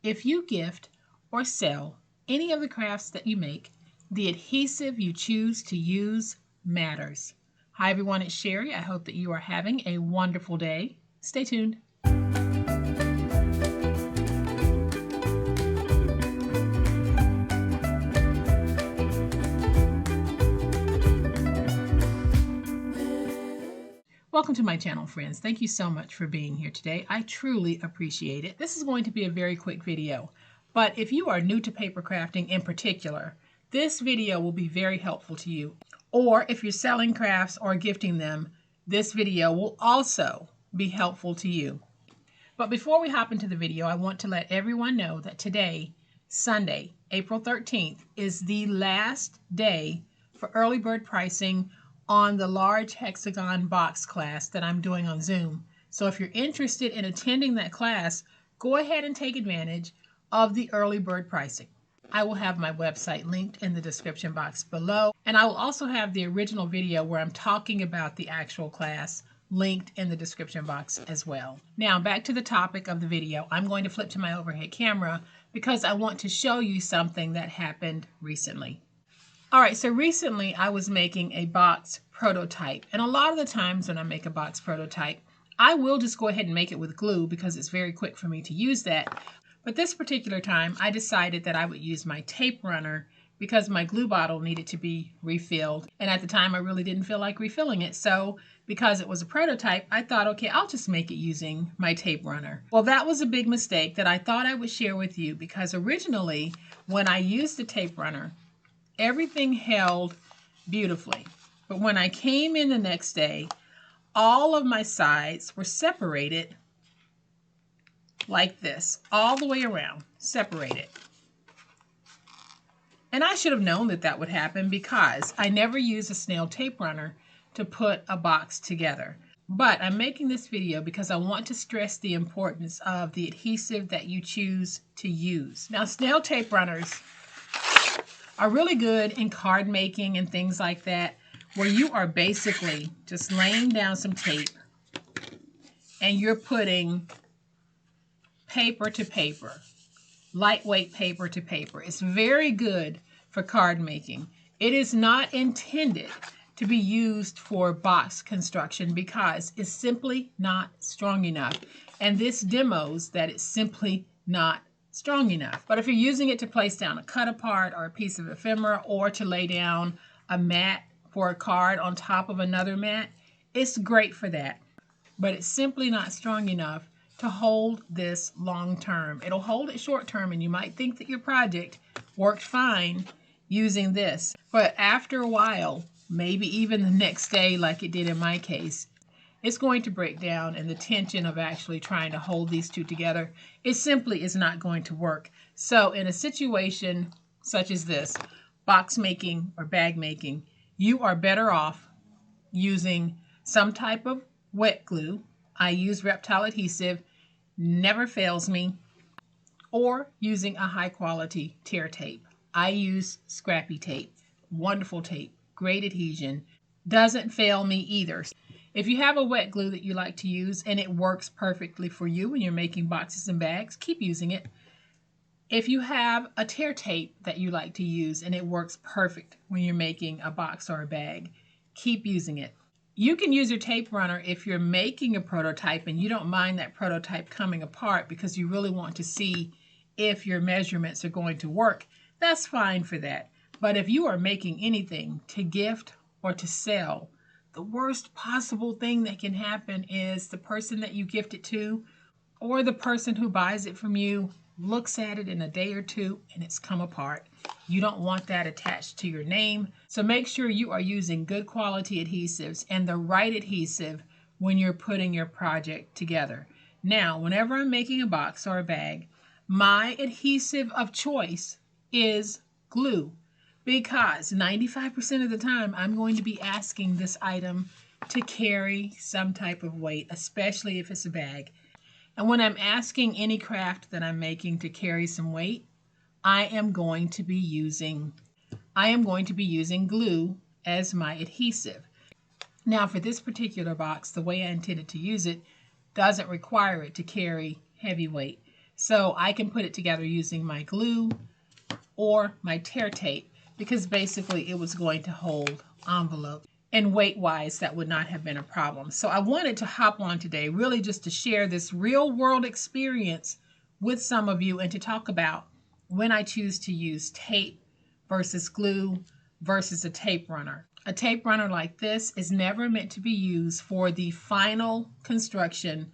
If you gift or sell any of the crafts that you make, the adhesive you choose to use matters. Hi everyone, it's Sherry. I hope that you are having a wonderful day. Stay tuned. Welcome to my channel, friends. Thank you so much for being here today. I truly appreciate it. This is going to be a very quick video, but if you are new to paper crafting in particular, this video will be very helpful to you. Or if you're selling crafts or gifting them, this video will also be helpful to you. But before we hop into the video, I want to let everyone know that today, Sunday, April 13th, is the last day for early bird pricing on the large hexagon box class that I'm doing on Zoom. So if you're interested in attending that class, go ahead and take advantage of the early bird pricing. I will have my website linked in the description box below, and I will also have the original video where I'm talking about the actual class linked in the description box as well. Now back to the topic of the video. I'm going to flip to my overhead camera because I want to show you something that happened recently. Alright, so recently I was making a box prototype, and a lot of the times when I make a box prototype, I will just go ahead and make it with glue because it's very quick for me to use that. But this particular time I decided that I would use my tape runner because my glue bottle needed to be refilled, and at the time I really didn't feel like refilling it. So because it was a prototype, I thought, okay, I'll just make it using my tape runner. Well, that was a big mistake that I thought I would share with you because originally when I used the tape runner, everything held beautifully. But when I came in the next day, all of my sides were separated like this, all the way around, separated. And I should have known that that would happen because I never use a snail tape runner to put a box together. But I'm making this video because I want to stress the importance of the adhesive that you choose to use. Now, snail tape runners are really good in card making and things like that, where you are basically just laying down some tape and you're putting paper to paper, lightweight paper to paper. It's very good for card making. It is not intended to be used for box construction because it's simply not strong enough. And this demos that it's simply not strong enough. But if you're using it to place down a cut apart or a piece of ephemera or to lay down a mat for a card on top of another mat, it's great for that. But it's simply not strong enough to hold this long term. It'll hold it short term and you might think that your project worked fine using this. But after a while, maybe even the next day like it did in my case, it's going to break down, and the tension of actually trying to hold these two together, it simply is not going to work. So in a situation such as this, box making or bag making, you are better off using some type of wet glue. I use Reptile adhesive, never fails me, or using a high quality tear tape. I use scrappy tape, wonderful tape, great adhesion, doesn't fail me either. If you have a wet glue that you like to use and it works perfectly for you when you're making boxes and bags, keep using it. If you have a tear tape that you like to use and it works perfect when you're making a box or a bag, keep using it. You can use your tape runner if you're making a prototype and you don't mind that prototype coming apart because you really want to see if your measurements are going to work. That's fine for that. But if you are making anything to gift or to sell, the worst possible thing that can happen is the person that you gift it to or the person who buys it from you looks at it in a day or two and it's come apart. You don't want that attached to your name. So make sure you are using good quality adhesives and the right adhesive when you're putting your project together. Now, whenever I'm making a box or a bag, my adhesive of choice is glue, because 95% of the time I'm going to be asking this item to carry some type of weight, especially if it's a bag. And when I'm asking any craft that I'm making to carry some weight, I am going to be using glue as my adhesive. Now for this particular box, the way I intended to use it doesn't require it to carry heavy weight. So I can put it together using my glue or my tear tape, because basically it was going to hold envelopes. And weight-wise, that would not have been a problem. So I wanted to hop on today really just to share this real-world experience with some of you and to talk about when I choose to use tape versus glue versus a tape runner. A tape runner like this is never meant to be used for the final construction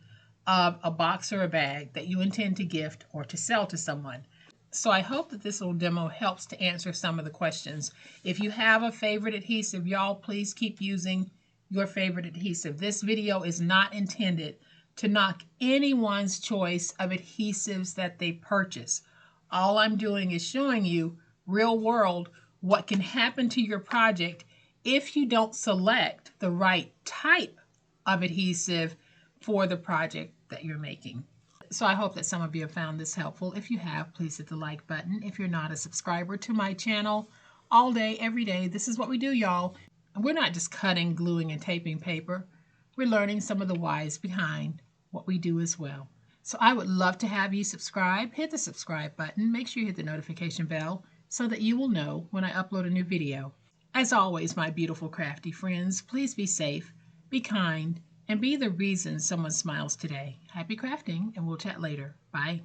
of a box or a bag that you intend to gift or to sell to someone. So I hope that this little demo helps to answer some of the questions. If you have a favorite adhesive, y'all, please keep using your favorite adhesive. This video is not intended to knock anyone's choice of adhesives that they purchase. All I'm doing is showing you real world what can happen to your project if you don't select the right type of adhesive for the project that you're making. So I hope that some of you have found this helpful. If you have, please hit the like button. If you're not a subscriber to my channel, all day, every day, this is what we do, y'all. And we're not just cutting, gluing, and taping paper. We're learning some of the whys behind what we do as well. So I would love to have you subscribe. Hit the subscribe button. Make sure you hit the notification bell so that you will know when I upload a new video. As always, my beautiful crafty friends, please be safe, be kind, and be the reason someone smiles today. Happy crafting, and we'll chat later. Bye.